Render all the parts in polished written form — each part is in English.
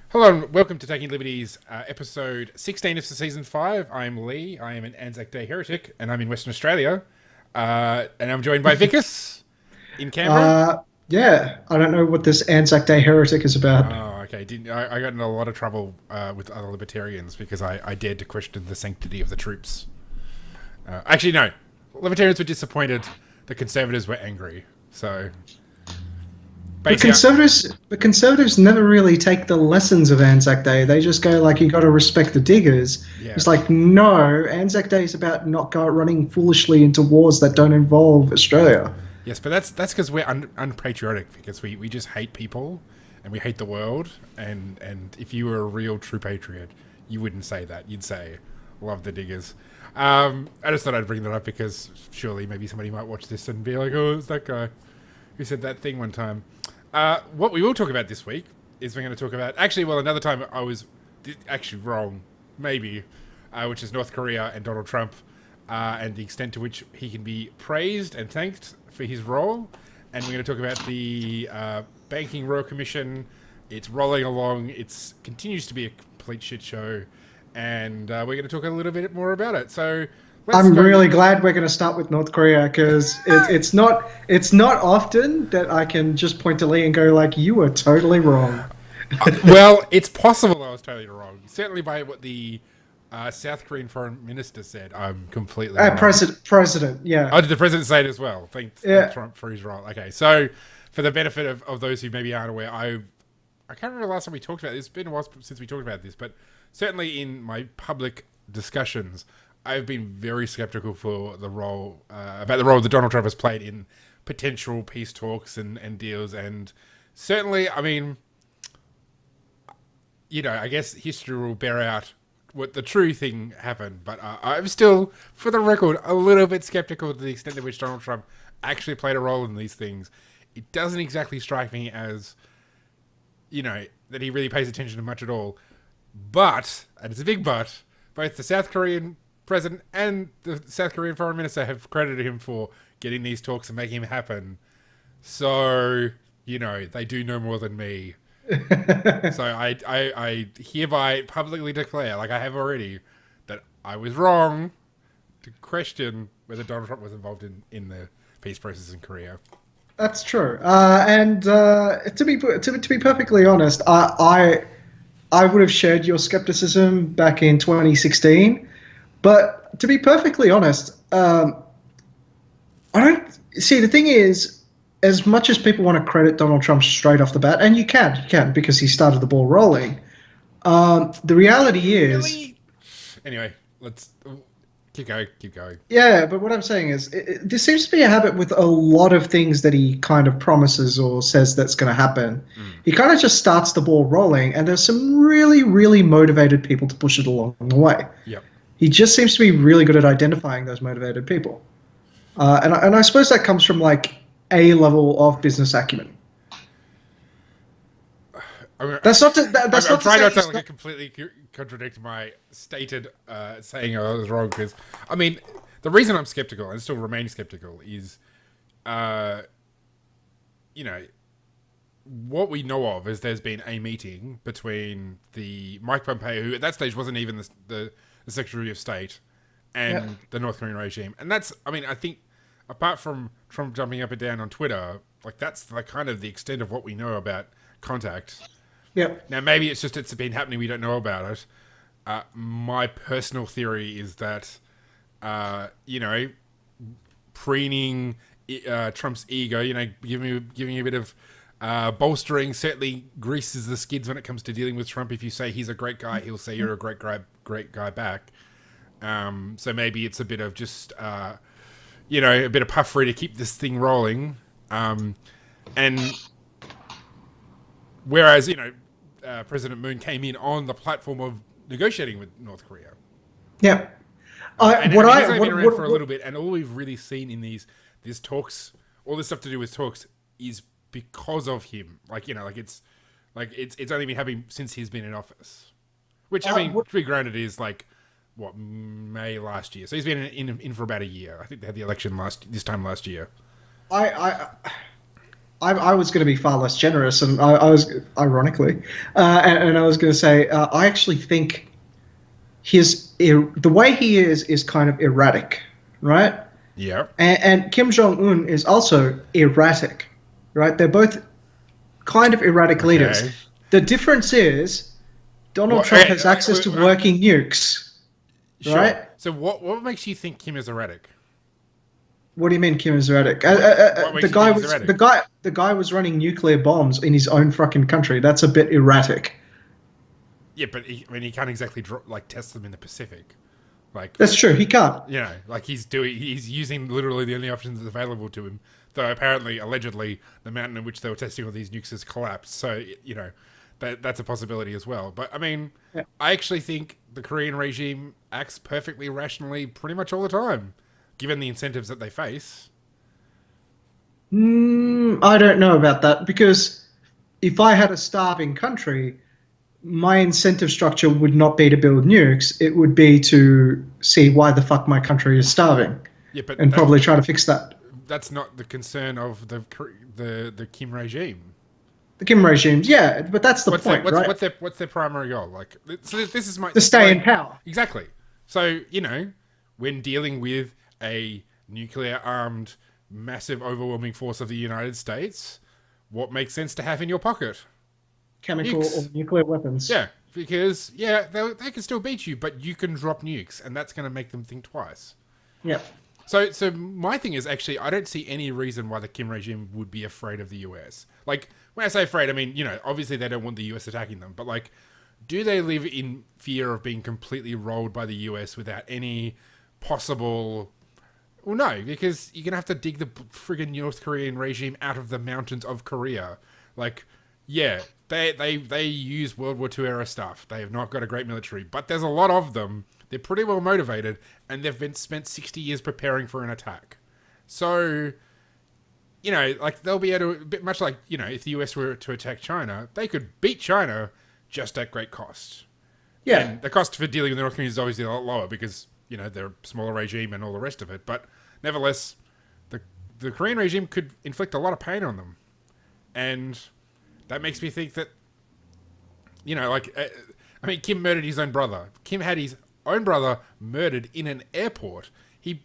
Hello and welcome to Taking Liberties, episode 16 of season 5. I'm Lee, I am an Anzac Day heretic, and I'm in Western Australia. And I'm joined by Vikas in Canberra. Uh, yeah, I don't know what this Anzac Day heretic is about. Oh, okay. I got in a lot of trouble with other libertarians because I dared to question the sanctity of the troops. Actually, no. Libertarians were disappointed. The Conservatives were angry. So, But basically, conservatives never really take the lessons of Anzac Day. They just go like, "You got to respect the diggers." yeah. It's like, no, Anzac Day is about not running foolishly into wars that don't involve Australia. Yes, but that's because we're unpatriotic, because we just hate people and we hate the world. And if you were a real true patriot, you wouldn't say that. You'd say, love the diggers. I just thought I'd bring that up because surely maybe somebody might watch this and be like, oh, it's that guy who said that thing one time. What we will talk about this week is we're going to talk about... Actually, well, another time I was actually wrong, maybe, which is North Korea and Donald Trump, and the extent to which he can be praised and thanked for his role. And we're going to talk about the Banking Royal Commission. It's rolling along. It continues to be a complete shit show. And we're going to talk a little bit more about it. So let's I'm go... really glad we're going to start with North Korea because it's not often that I can just point to Lee and go like, "You were totally wrong." Well, it's possible I was totally wrong. Certainly by what the South Korean foreign minister said, I'm completely wrong. President, yeah, Oh, did the president say it as well? Thank yeah. Trump for his role. Okay, so for the benefit of those who maybe aren't aware, I can't remember the last time we talked about this. It's been a while since we talked about this, but certainly in my public discussions, I've been very skeptical for the role about the role that Donald Trump has played in potential peace talks and deals, and certainly, I mean, I guess history will bear out what the true thing happened. But I'm still, for the record, a little bit skeptical to the extent to which Donald Trump actually played a role in these things. It doesn't exactly strike me as, that he really pays attention to much at all. But, and it's a big but, both the South Korean president and the South Korean foreign minister have credited him for getting these talks and making them happen. So, they do know more than me. So I hereby publicly declare, like I have already, that I was wrong to question whether Donald Trump was involved in the peace process in Korea. That's true. And to be perfectly honest, I would have shared your skepticism back in 2016. But to be perfectly honest, I don't see. The thing is, as much as people want to credit Donald Trump straight off the bat, and you can because he started the ball rolling. The reality is, Really? Anyway, let's keep going. Keep going. yeah. But what I'm saying is, there seems to be a habit with a lot of things that he kind of promises or says that's going to happen. He kind of just starts the ball rolling, and there's some really, really motivated people to push it along the way. Yep. He just seems to be really good at identifying those motivated people, and I suppose that comes from like a level of business acumen. That's not to, that's I'm not to trying say not to he's not. completely contradict my stated saying I was wrong, because I mean the reason I'm skeptical and still remain skeptical is, uh, you know, what we know of is there's been a meeting between the Mike Pompeo, who at that stage wasn't even the Secretary of State, Yeah, and the North Korean regime, and that's, I mean, I think apart from Trump jumping up and down on Twitter, like that's like kind of the extent of what we know about contact. yeah. Now, maybe it's been happening. We don't know about it. My personal theory is that, you know, preening Trump's ego, giving a bit of bolstering, certainly greases the skids when it comes to dealing with Trump. If you say he's a great guy, he'll say you're a great guy back. So maybe it's a bit of just, a bit of puffery to keep this thing rolling. And whereas, President Moon came in on the platform of negotiating with North Korea. Yeah. And What I mean, I he's only been around for a what little bit, and all we've really seen in these talks, all this stuff to do with talks, is because of him. It's only been happening since he's been in office. Which, I mean, what to be granted, is like what, May last year. So he's been in for about a year. I think they had the election this time last year. I I was going to be far less generous, and I was ironically, and I was going to say I actually think the way he is kind of erratic, right? Yeah. And Kim Jong Un is also erratic, right? They're both kind of erratic leaders. Okay. The difference is Donald Trump has access to working nukes, Sure. right? So what makes you think Kim is erratic? What do you mean Kim is erratic? What makes The you guy think he's was erratic? the guy was running nuclear bombs in his own fucking country. That's a bit erratic. Yeah, but he can't exactly test them in the Pacific. Like, That's true. He can't. you know, like he's using literally the only options available to him. Though apparently, allegedly, the mountain in which they were testing all these nukes has collapsed. So you know, that's a possibility as well. But I mean, Yeah. I actually think the Korean regime acts perfectly rationally pretty much all the time, given the incentives that they face. I don't know about that because if I had a starving country, my incentive structure would not be to build nukes. It would be to see why the fuck my country is starving Yeah, but and probably try to fix that. that's not the concern of the Kim regime. The Kim regimes, yeah, but that's the point, right? What's their primary goal? Like, so this is my To stay in power. Exactly. So you know, when dealing with a nuclear armed, massive, overwhelming force of the United States, what makes sense to have in your pocket? Chemical Nukes. or nuclear weapons. Yeah, because they can still beat you, but you can drop nukes, and that's going to make them think twice. Yeah. So my thing is actually I don't see any reason why the Kim regime would be afraid of the US. Like when I say afraid, I mean obviously they don't want the US attacking them, but like, do they live in fear of being completely rolled by the US without any possible? Well, no, because you're gonna have to dig the friggin' North Korean regime out of the mountains of Korea. Like, yeah, they use World War II era stuff. They have not got a great military, but there's a lot of them. They're pretty well motivated, and they've been spent 60 years preparing for an attack. So, like they'll be able to, a bit much like, if the US were to attack China, they could beat China just at great cost. Yeah. And the cost for dealing with the North Koreans is obviously a lot lower because, they're a smaller regime and all the rest of it. But nevertheless, the Korean regime could inflict a lot of pain on them. And that makes me think that, Kim murdered his own brother. Kim had his own brother murdered in an airport. He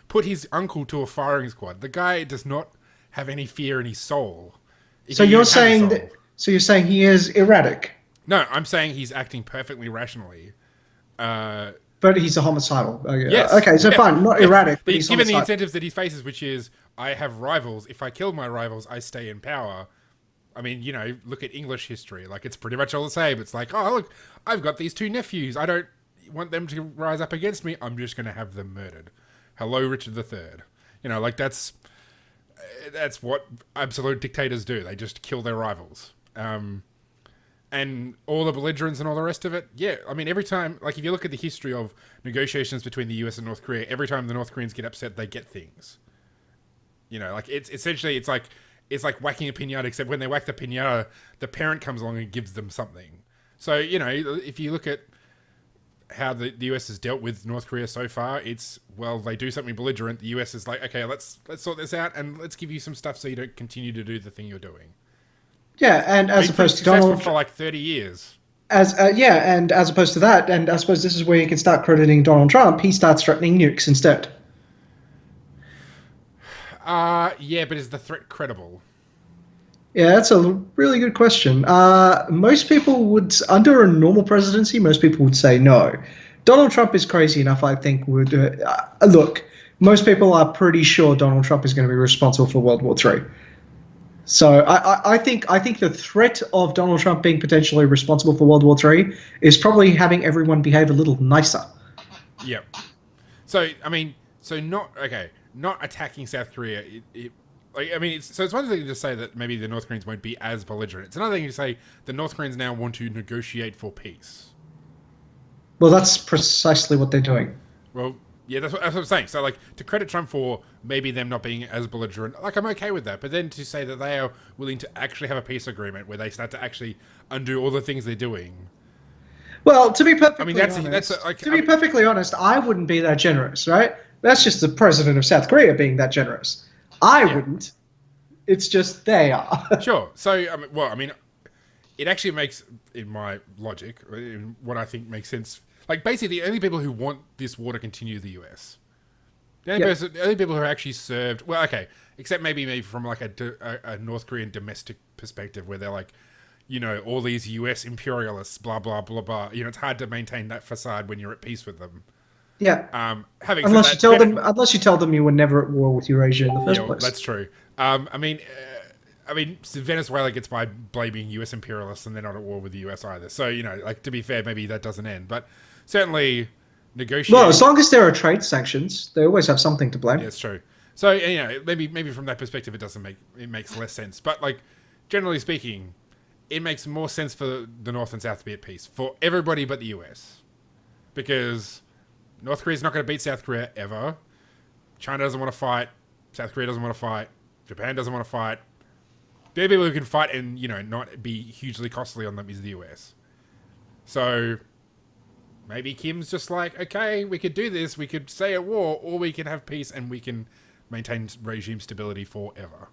put his uncle to a firing squad. The guy does not have any fear in his soul. So you're saying he is erratic? No, I'm saying he's acting perfectly rationally. But he's a homicidal. Yes. Okay, so fine, not erratic, but he's given the homicidal. incentives that he faces, which is I have rivals. If I kill my rivals, I stay in power. I mean, look at English history. Like, it's pretty much all the same. It's like, oh, look, I've got these two nephews. I don't want them to rise up against me. I'm just going to have them murdered. Hello, Richard III. That's what absolute dictators do. They just kill their rivals. And all the belligerents and all the rest of it. Yeah, I mean, every time, like, if you look at the history of negotiations between the US and North Korea, every time the North Koreans get upset, they get things. It's essentially, it's like whacking a pinata, except when they whack the pinata, the parent comes along and gives them something. So, if you look at how the US has dealt with North Korea so far, it's, well, they do something belligerent. The US is like, okay, let's sort this out and let's give you some stuff so you don't continue to do the thing you're doing. Yeah, and as opposed to Donald for like 30 years. And as opposed to that, and I suppose this is where you can start crediting Donald Trump, he starts threatening nukes instead. Yeah, but is the threat credible? Yeah, that's a really good question. Most people would, under a normal presidency, most people would say no. Donald Trump is crazy enough, I think, would... look, most people are pretty sure Donald Trump is going to be responsible for World War III. So I think the threat of Donald Trump being potentially responsible for World War III is probably having everyone behave a little nicer. Yep. So, not attacking South Korea. It's one thing to say that maybe the North Koreans won't be as belligerent. It's another thing to say the North Koreans now want to negotiate for peace. Well, that's precisely what they're doing. Well, yeah, that's what I'm saying. So, like, to credit Trump for maybe them not being as belligerent, like, I'm okay with that. But then to say that they are willing to actually have a peace agreement where they start to actually undo all the things they're doing. Well, to be perfectly honest, I wouldn't be that generous, right? That's just the president of South Korea being that generous. I wouldn't. It's just they are. Sure. So, I mean, it actually makes, in my logic, in what I think makes sense, like basically the only people who want this war to continue the US. The only people who are actually served, well, okay, except maybe from like a North Korean domestic perspective where they're like, you know, all these US imperialists, blah, blah, blah, blah. You know, it's hard to maintain that facade when you're at peace with them. Yeah. Unless you tell them you were never at war with Eurasia in the first place. That's true. I mean, Venezuela gets by blaming US imperialists and they're not at war with the US either. So, you know, like, to be fair, maybe that doesn't end. But certainly negotiating... Well, as long as there are trade sanctions, they always have something to blame. Yeah, it's true. So, you know, maybe from that perspective it makes less sense. But, like, generally speaking, it makes more sense for the North and South to be at peace. For everybody but the US. Because North Korea's not going to beat South Korea ever. China doesn't want to fight. South Korea doesn't want to fight. Japan doesn't want to fight. The only people who can fight and, you know, not be hugely costly on them is the US. So maybe Kim's just like, okay, we could do this. We could stay at war, or we can have peace and we can maintain regime stability forever.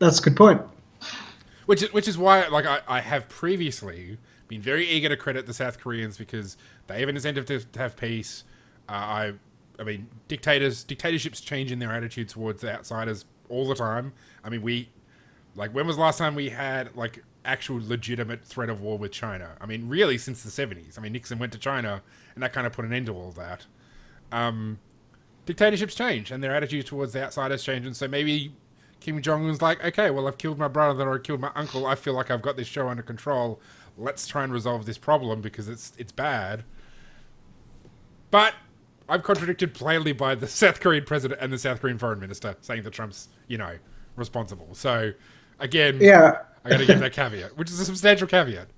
That's a good point. Which is why, like, I have previously been very eager to credit the South Koreans because they have an incentive to have peace. I mean, dictatorships change in their attitude towards the outsiders all the time. I mean, when was the last time we had, like, actual legitimate threat of war with China? I mean, really, since the 70s. I mean, Nixon went to China, and that kind of put an end to all that. Dictatorships change, and their attitude towards the outsiders change, and so maybe Kim Jong-un's like, okay, well, I've killed my brother, or I killed my uncle, I feel like I've got this show under control. Let's try and resolve this problem, because it's bad. But I'm contradicted plainly by the South Korean president and the South Korean foreign minister saying that Trump's, you know, responsible. So, again, I got to give that caveat, which is a substantial caveat.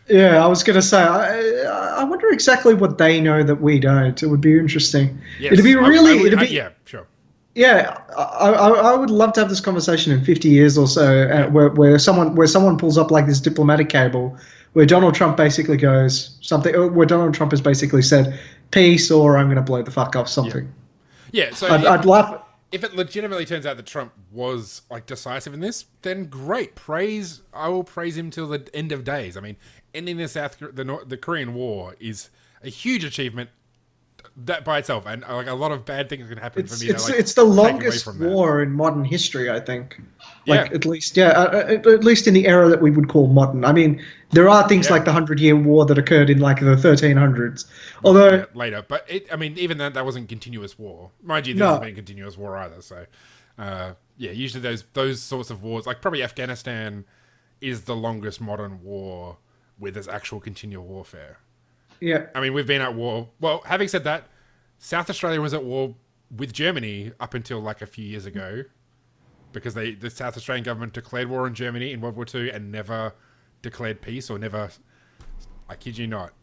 Yeah, I was going to say, I wonder exactly what they know that we don't. It would be interesting. Yes, it'd be really... yeah, sure. Yeah, I would love to have this conversation in 50 years or so, where someone pulls up like this diplomatic cable, where Donald Trump basically goes something, where Donald Trump has basically said, peace, or I'm going to blow the fuck off something. Yeah, so I'd laugh. If it legitimately turns out that Trump was, like, decisive in this, then great. I will praise him till the end of days. I mean, ending the Korean War is a huge achievement that by itself, and like a lot of bad things can happen for me. It's the longest war in modern history, I think. Like, at least in the era that we would call modern. I mean, there are things like the 100-Year War that occurred in like the 1300s. Although later, but even that wasn't continuous war. Mind you, this hasn't been continuous war either. So, usually those sorts of wars, like probably Afghanistan, is the longest modern war where there's actual continual warfare. Yeah. I mean, we've been at war. Well, having said that, South Australia was at war with Germany up until like a few years ago, because the South Australian government declared war on Germany in World War II and never declared peace, or never, I kid you not.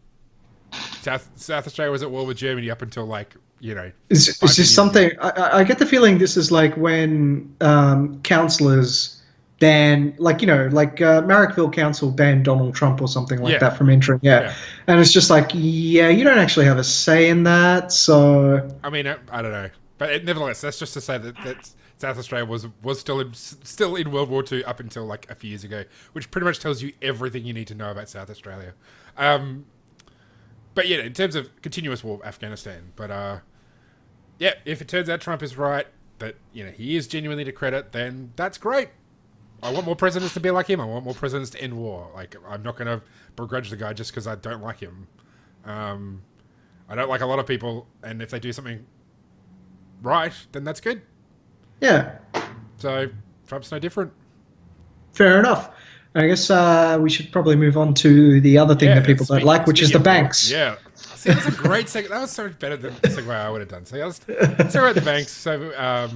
South Australia was at war with Germany up until, like, you know. Is this something? I get the feeling this is like when councillors ban, like, you know, like Marrickville Council banned Donald Trump or something like that from entering. Yeah. And it's just like, you don't actually have a say in that. So I mean, I don't know, but nevertheless, that's just to say that South Australia was still in World War II up until like a few years ago, which pretty much tells you everything you need to know about South Australia. But yeah, in terms of continuous war, Afghanistan. But if it turns out Trump is right, that, you know, he is genuinely to credit, then that's great. I want more presidents to be like him. I want more presidents to end war. Like, I'm not going to begrudge the guy just because I don't like him. I don't like a lot of people, and if they do something right, then that's good. Yeah. So Trump's no different. Fair enough. I guess we should probably move on to the other thing that people don't like, which is the banks. Yeah. See, that's a great segue. That was so much better than the segue I would have done. So let's talk about the banks. So,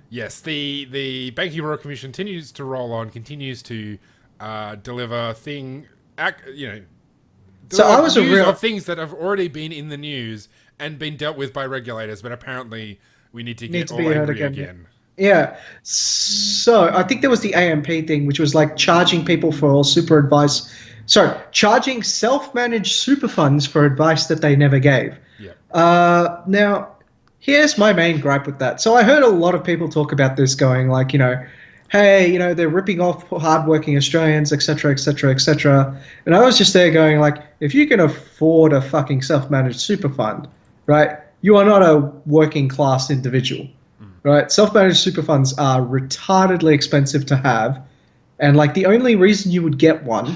yes, the Banking Royal Commission continues to roll on, continues to deliver news of things that have already been in the news and been dealt with by regulators, but apparently we need to get all angry again. Yeah. So I think there was the AMP thing, which was like charging people for super advice. Sorry, charging self-managed super funds for advice that they never gave. Yeah. Now, Here's my main gripe with that. So I heard a lot of people talk about this going like, hey, they're ripping off hardworking Australians, etc., etc., etc. And I was just there going like, if you can afford a fucking self-managed super fund, right, you are not a working class individual, right? Self-managed super funds are retardedly expensive to have. And like the only reason you would get one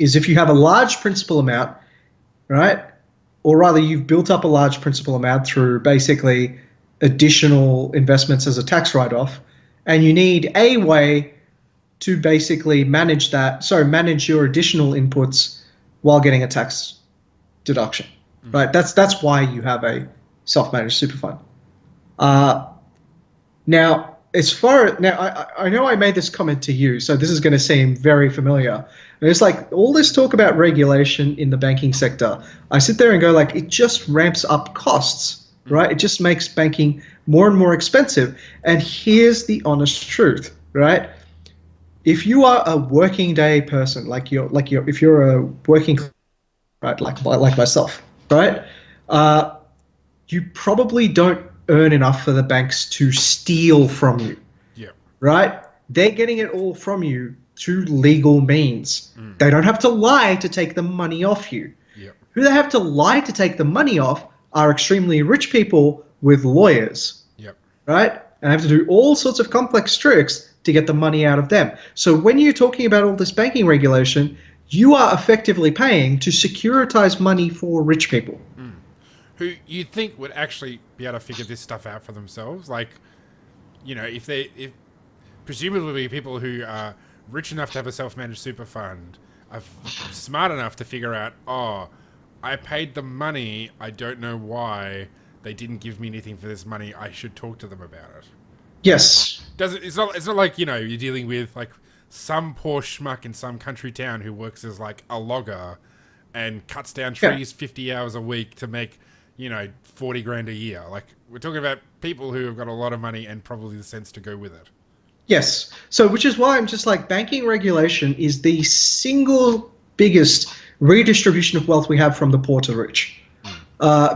is if you have a large principal amount, right? Or rather, you've built up a large principal amount through basically additional investments as a tax write-off, and you need a way to basically manage your additional inputs while getting a tax deduction, right? That's why you have a self-managed super fund. Now, I know I made this comment to you, so this is going to seem very familiar. And it's like all this talk about regulation in the banking sector. I sit there and go like, it just ramps up costs, right? It just makes banking more and more expensive. And here's the honest truth, right? If you are a working day person, if you're a working, right, like myself, right, you probably don't earn enough for the banks to steal from you. Yeah. Right? They're getting it all from you through legal means. They don't have to lie to take the money off you. Yeah. Who they have to lie to take the money off are extremely rich people with lawyers. Yep. Right? And have to do all sorts of complex tricks to get the money out of them. So when you're talking about all this banking regulation, you are effectively paying to securitize money for rich people. Who you'd think would actually be able to figure this stuff out for themselves. Like, if presumably people who are rich enough to have a self-managed super fund are smart enough to figure out, I paid the money, I don't know why they didn't give me anything for this money, I should talk to them about it. Yes. It's not like, you're dealing with like some poor schmuck in some country town who works as like a logger and cuts down trees 50 hours a week to make 40 grand a year. Like, we're talking about people who have got a lot of money and probably the sense to go with it. Yes. So, which is why I'm just like, banking regulation is the single biggest redistribution of wealth we have from the poor to rich.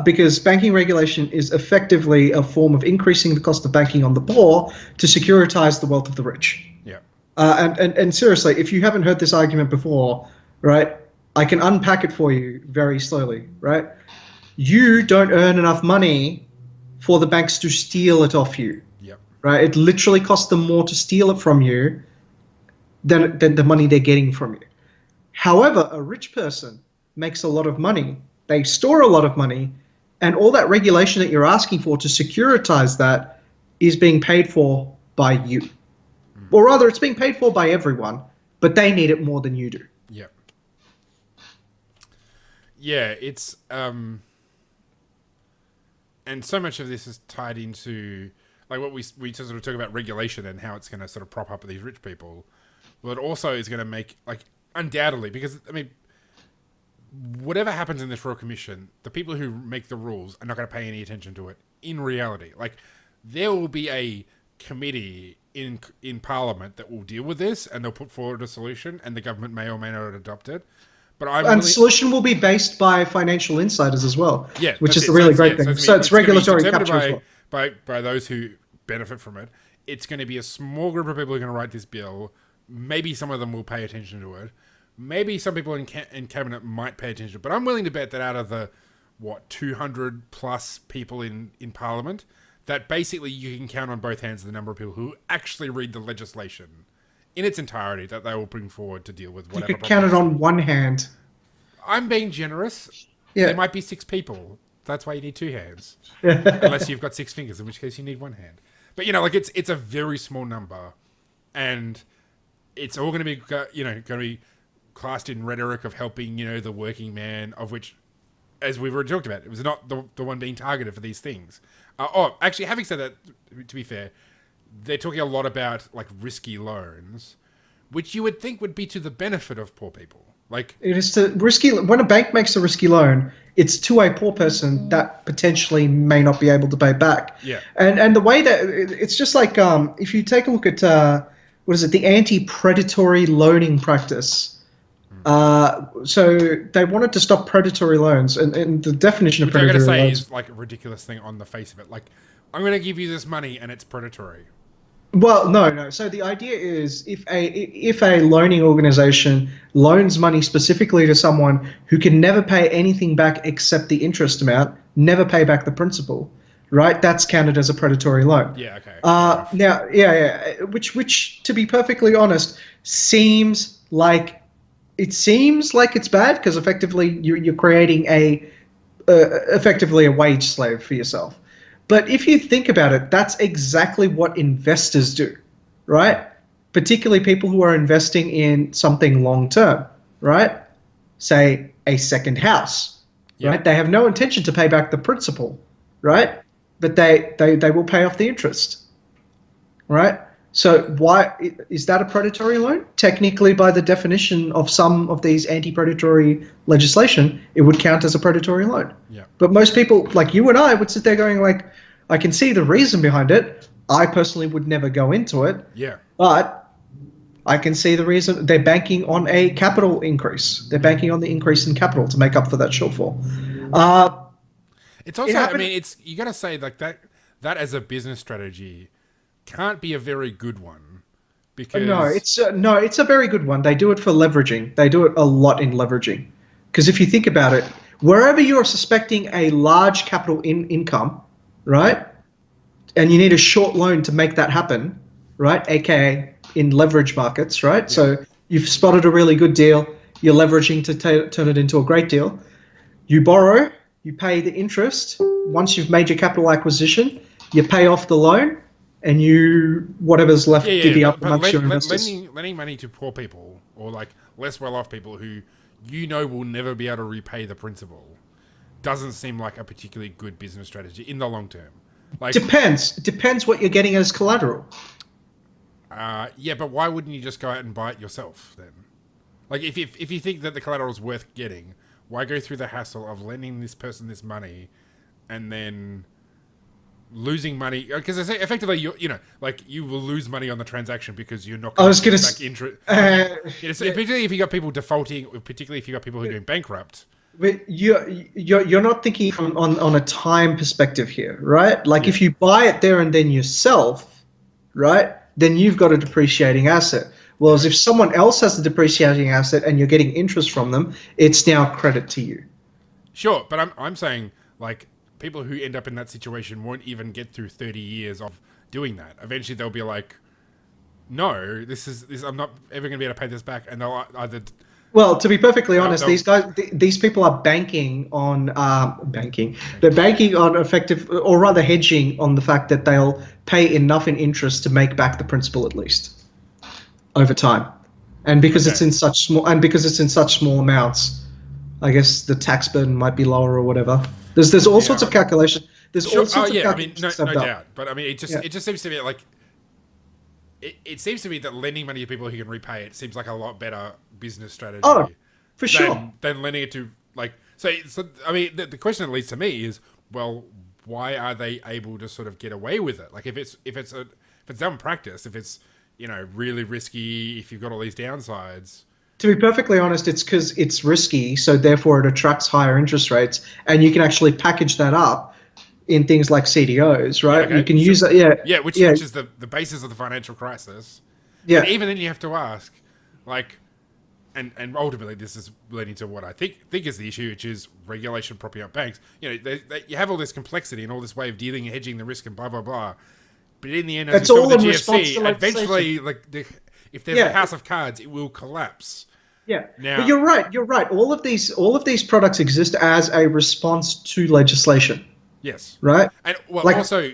Because banking regulation is effectively a form of increasing the cost of banking on the poor to securitize the wealth of the rich. Yeah. And seriously, if you haven't heard this argument before, right, I can unpack it for you very slowly, right? You don't earn enough money for the banks to steal it off you. Yep. Right? It literally costs them more to steal it from you than the money they're getting from you. However, a rich person makes a lot of money. They store a lot of money, and all that regulation that you're asking for to securitize that is being paid for by you. Or rather, it's being paid for by everyone, but they need it more than you do. Yep. Yeah, it's and so much of this is tied into like what we sort of talk about regulation and how it's going to sort of prop up these rich people. Well, it also is going to make, like, undoubtedly, because I mean, whatever happens in this Royal Commission, the people who make the rules are not going to pay any attention to it. In reality, like, there will be a committee in Parliament that will deal with this, and they'll put forward a solution, and the government may or may not adopt it. But the solution will be based by financial insiders as well, which is the it. really great thing. So it's regulatory capture as well. By those who benefit from it. It's going to be a small group of people who are going to write this bill. Maybe some of them will pay attention to it. Maybe some people in cabinet might pay attention to it. But I'm willing to bet that out of the 200 plus people in Parliament, that basically you can count on both hands the number of people who actually read the legislation in its entirety that they will bring forward to deal with whatever. You could count it on one hand. I'm being generous. Yeah. There might be 6 people. That's why you need 2 hands. Unless you've got 6 fingers, in which case you need 1 hand. But, it's a very small number. And it's all going to be, going to be classed in rhetoric of helping, the working man, of which, as we've already talked about, it was not the one being targeted for these things. Actually, having said that, to be fair, they're talking a lot about, risky loans, which you would think would be to the benefit of poor people. It is when a bank makes a risky loan, it's to a poor person that potentially may not be able to pay back. Yeah. And the way that it's just like if you take a look at the anti-predatory loaning practice So they wanted to stop predatory loans, and the definition of Which I gotta predatory say loans. is like a ridiculous thing on the face of it. Like, I'm gonna give you this money and it's predatory. Well, no. So the idea is if a loaning organization loans money specifically to someone who can never pay anything back except the interest amount, never pay back the principal, right? That's counted as a predatory loan. Yeah, okay. Now, yeah, which to be perfectly honest, seems like it's bad because effectively you're creating effectively a wage slave for yourself. But if you think about it, that's exactly what investors do, right? Particularly people who are investing in something long term, right? Say a second house, right? They have no intention to pay back the principal, right? But they will pay off the interest, right? So why is that a predatory loan? Technically, by the definition of some of these anti-predatory legislation, it would count as a predatory loan. Yeah. But most people, like you and I, would sit there going like, I can see the reason behind it. I personally would never go into it. Yeah. But I can see the reason. They're banking on a capital increase. They're banking on the increase in capital to make up for that shortfall. It's also, I mean, it's you got to say like that as a business strategy can't be a very good one because it's a very good one. They do it for leveraging. They do it a lot in leveraging. Because if you think about it, wherever you're suspecting a large capital income, right, and you need a short loan to make that happen, right, aka in leverage markets, right? Yeah. So you've spotted a really good deal. You're leveraging to turn it into a great deal. You borrow. You pay the interest. Once you've made your capital acquisition, you pay off the loan. And whatever's left, divvy up amongst your investors. Lending money to poor people or like less well-off people who will never be able to repay the principal doesn't seem like a particularly good business strategy in the long term. Like depends what you're getting as collateral. Yeah, but why wouldn't you just go out and buy it yourself then? Like if you think that the collateral is worth getting, why go through the hassle of lending this person this money and then losing money, because effectively you will lose money on the transaction because you're not going to get back interest. Particularly if you got people defaulting, particularly if you got people who are going bankrupt. But you're not thinking on a time perspective here, right? Like if you buy it there and then yourself, right, then you've got a depreciating asset. Whereas if someone else has a depreciating asset and you're getting interest from them, it's now credit to you. Sure, but I'm saying like people who end up in that situation won't even get through 30 years of doing that. Eventually they'll be like, no, this I'm not ever going to be able to pay this back. And they'll either... Well, to be perfectly honest, these people are banking on They're banking on effective, or rather hedging on the fact that they'll pay enough in interest to make back the principal at least over time. And because it's in such small amounts, I guess the tax burden might be lower or whatever. There's all sorts of calculation. There's all sorts of calculations. I mean, no doubt. But I mean, it just seems to me like it seems to me that lending money to people who can repay it seems like a lot better business strategy. Oh, for sure. Than lending it to like so. I mean, the question that leads to me is, well, why are they able to sort of get away with it? Like if it's dumb practice, if it's really risky, if you've got all these downsides. To be perfectly honest, it's because it's risky, so therefore it attracts higher interest rates, and you can actually package that up in things like CDOs, right? Okay, you can use it, which is the basis of the financial crisis. Yeah. And even then, you have to ask, like, and ultimately this is leading to what I think is the issue, which is regulation propping up banks. You have all this complexity and all this way of dealing and hedging the risk and blah blah blah. But in the end, as we saw with the GFC, eventually, if there's a house of cards, it will collapse. Yeah, but you're right. All of these products exist as a response to legislation. Yes. Right. And also,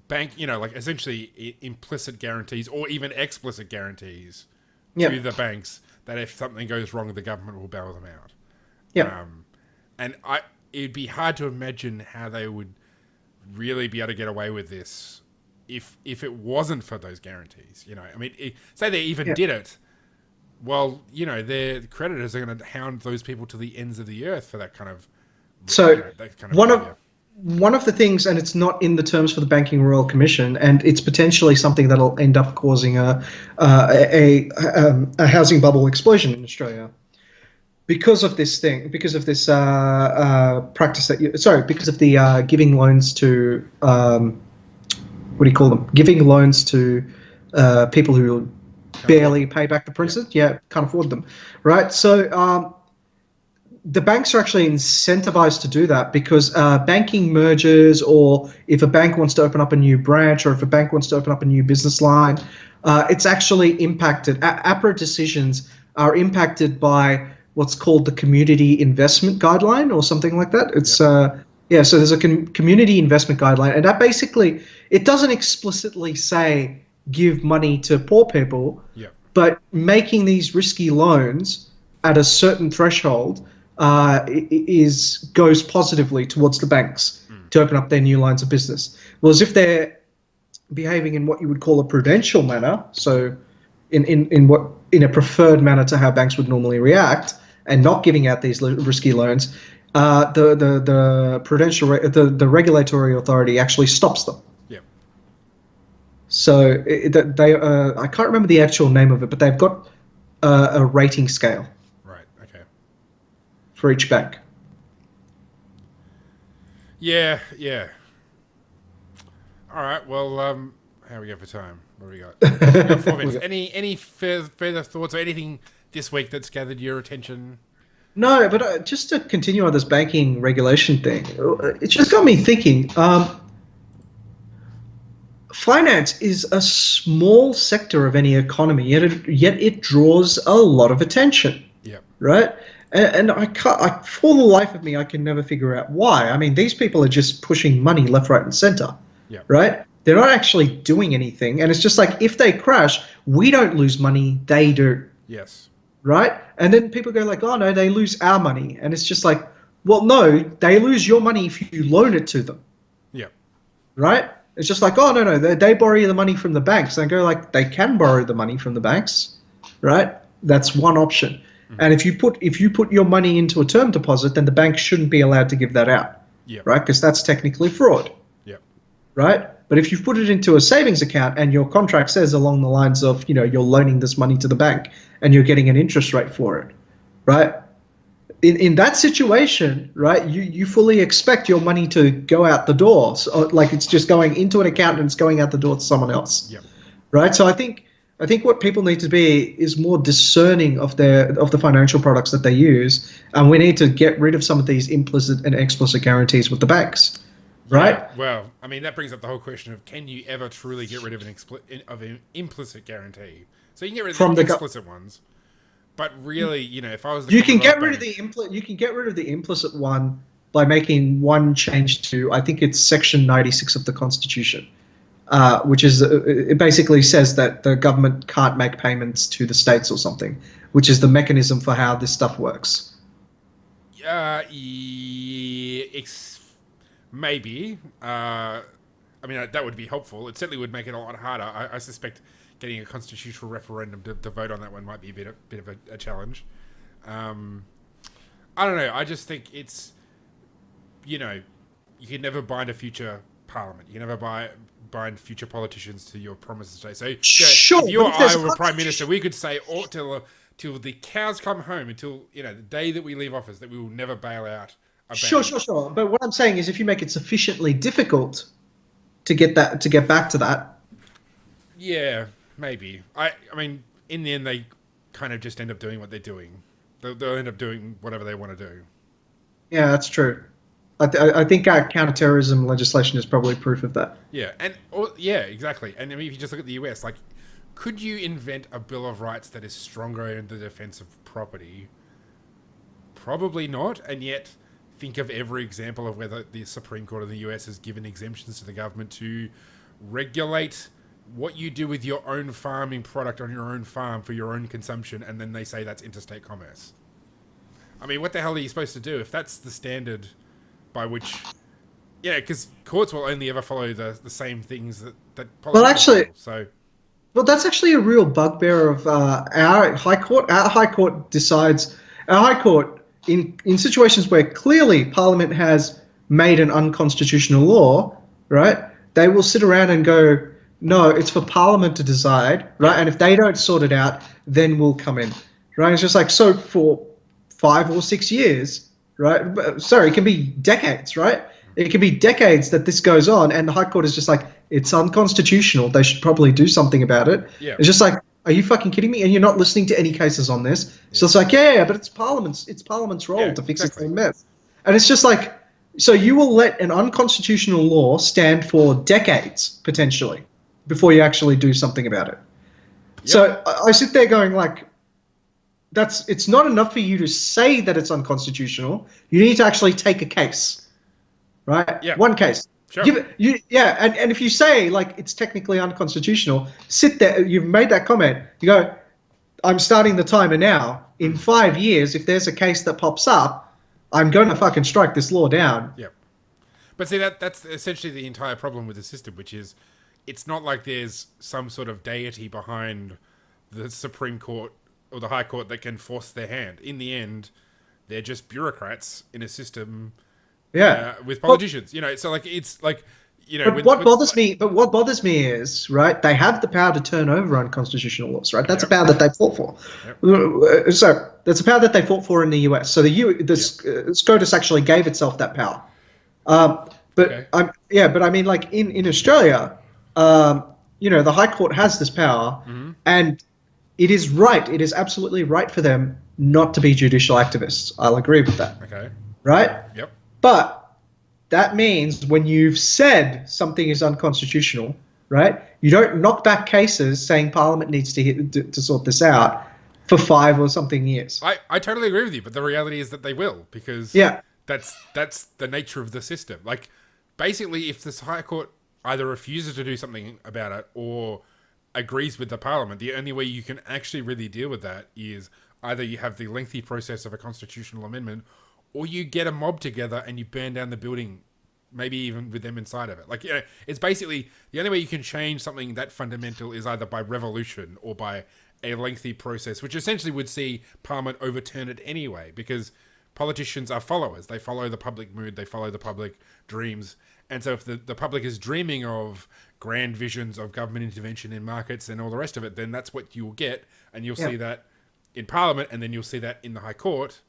bank, essentially implicit guarantees or even explicit guarantees to the banks that if something goes wrong, the government will bail them out. Yeah. And it'd be hard to imagine how they would really be able to get away with this if it wasn't for those guarantees. I mean, say they even did it. Well, their creditors are going to hound those people to the ends of the earth for that kind of. One of the things, and it's not in the terms for the Banking Royal Commission, and it's potentially something that'll end up causing a housing bubble explosion in Australia, because of this thing, because of this practice because of the giving loans to what do you call them? Giving loans to people who barely pay back the principal. Yeah, can't afford them, right? So the banks are actually incentivized to do that because banking mergers, or if a bank wants to open up a new branch, or if a bank wants to open up a new business line, it's actually impacted. APRA decisions are impacted by what's called the Community Investment Guideline or something like that. It's so there's a Community Investment Guideline, and that basically, it doesn't explicitly say give money to poor people, but making these risky loans at a certain threshold goes positively towards the banks to open up their new lines of business. Whereas if they're behaving in what you would call a prudential manner, so in a preferred manner to how banks would normally react, and not giving out these risky loans, the prudential the regulatory authority actually stops them. Yeah. So I can't remember the actual name of it, but they've got a rating scale. Right. Okay. For each bank. Yeah. All right. Well, how we go for time? What do we got? We got 4 minutes. Any further thoughts or anything this week that's gathered your attention? No, but just to continue on this banking regulation thing, it just got me thinking. Finance is a small sector of any economy, yet it draws a lot of attention. Yeah. Right. And for the life of me, I can never figure out why. I mean, these people are just pushing money left, right, and center. Yeah. Right. They're not actually doing anything, and it's just like if they crash, we don't lose money; they do. Yes. Right? And then people go like, oh, no, they lose our money. And it's just like, well, no, they lose your money if you loan it to them. Yeah. Right? It's just like, oh, no, they borrow the money from the banks. And I go like, they can borrow the money from the banks. Right? That's one option. Mm-hmm. And if you put your money into a term deposit, then the bank shouldn't be allowed to give that out. Yeah. Right? Because that's technically fraud. Yeah. Right? But if you put it into a savings account and your contract says along the lines of, you're loaning this money to the bank and you're getting an interest rate for it, right? In that situation, right, you fully expect your money to go out the door. So, like it's just going into an account and it's going out the door to someone else. Yep. Right? So I think what people need to be is more discerning of the financial products that they use, and we need to get rid of some of these implicit and explicit guarantees with the banks. Right. Yeah, well, I mean, that brings up the whole question of can you ever truly get rid of an implicit guarantee? So you can get rid of the explicit ones, but really, if I was you can get rid of the implicit one by making one change to, I think it's Section 96 of the Constitution, which is it basically says that the government can't make payments to the states or something, which is the mechanism for how this stuff works. Maybe. I mean, that would be helpful. It certainly would make it a lot harder. I suspect getting a constitutional referendum to vote on that one might be a bit of a challenge. I don't know. I just think it's, you can never bind a future parliament. You can never bind future politicians to your promises today. So sure, if you or I were prime minister, we could say till the cows come home, until the day that we leave office, that we will never bail out. Sure. But what I'm saying is, if you make it sufficiently difficult to get back to that. Yeah, maybe. I mean, in the end, they kind of just end up doing what they're doing. They'll end up doing whatever they want to do. Yeah, that's true. I think our counterterrorism legislation is probably proof of that. Yeah, exactly. And I mean, if you just look at the US, like, could you invent a Bill of Rights that is stronger in the defense of property? Probably not, and yet think of every example of whether the Supreme Court of the US has given exemptions to the government to regulate what you do with your own farming product on your own farm for your own consumption, and then they say that's interstate commerce. I mean, what the hell are you supposed to do if that's the standard by which... Yeah, because courts will only ever follow the same things that politicians follow, so... Well, that's actually a real bugbear of our High Court. Our High Court decides... Our High Court, in situations where clearly Parliament has made an unconstitutional law, right, they will sit around and go, no, it's for Parliament to decide, right, and if they don't sort it out, then we'll come in, right? It's just like, so for 5 or 6 years, right? Sorry, it can be decades, right? It can be decades that this goes on, and the High Court is just like, it's unconstitutional. They should probably do something about it. Yeah. It's just like, are you fucking kidding me? And you're not listening to any cases on this. So it's like, yeah, but it's Parliament's role to fix its own mess. And it's just like, so you will let an unconstitutional law stand for decades, potentially, before you actually do something about it. Yep. So I sit there going like, it's not enough for you to say that it's unconstitutional. You need to actually take a case, right? Yeah. One case. Sure. And if you say like it's technically unconstitutional, sit there. You've made that comment. You go, I'm starting the timer now. In 5 years, if there's a case that pops up, I'm going to fucking strike this law down. Yeah. But see, that's essentially the entire problem with the system, which is it's not like there's some sort of deity behind the Supreme Court or the High Court that can force their hand. In the end, they're just bureaucrats in a system with politicians. So like it's like, But what bothers me is, right, they have the power to turn over unconstitutional laws, right? That's a power that they fought for. Yep. So that's a power that they fought for in the US. So SCOTUS actually gave itself that power. But I mean, like in Australia, the High Court has this power, and it is right. It is absolutely right for them not to be judicial activists. I'll agree with that. Okay. Right? Yep. But that means when you've said something is unconstitutional, right, you don't knock back cases saying Parliament needs to sort this out for 5 or something years. I totally agree with you, but the reality is that they will, because that's the nature of the system. Like, basically, if the High Court either refuses to do something about it or agrees with the Parliament, the only way you can actually really deal with that is either you have the lengthy process of a constitutional amendment, or you get a mob together and you burn down the building, maybe even with them inside of it. Like, it's basically the only way you can change something that fundamental is either by revolution or by a lengthy process, which essentially would see Parliament overturn it anyway, because politicians are followers. They follow the public mood, they follow the public dreams. And so if the public is dreaming of grand visions of government intervention in markets and all the rest of it, then that's what you'll get. And you'll see that in Parliament, and then you'll see that in the High Court.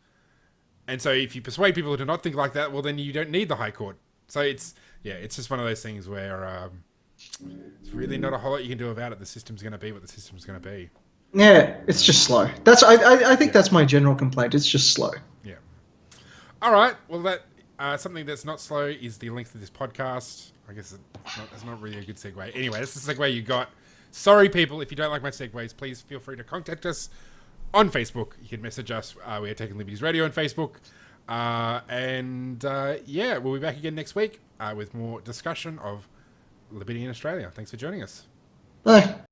And so if you persuade people to not think like that, well, then you don't need the High Court. So it's just one of those things where it's really not a whole lot you can do about it. The system's going to be what the system's going to be. Yeah, it's just slow. I think that's my general complaint. It's just slow. Yeah. All right. Well, that something that's not slow is the length of this podcast. I guess it's not really a good segue. Anyway, that's the segue you got. Sorry, people. If you don't like my segues, please feel free to contact us on Facebook. You can message us. We are Taking Liberties Radio on Facebook. We'll be back again next week with more discussion of liberty in Australia. Thanks for joining us. Bye.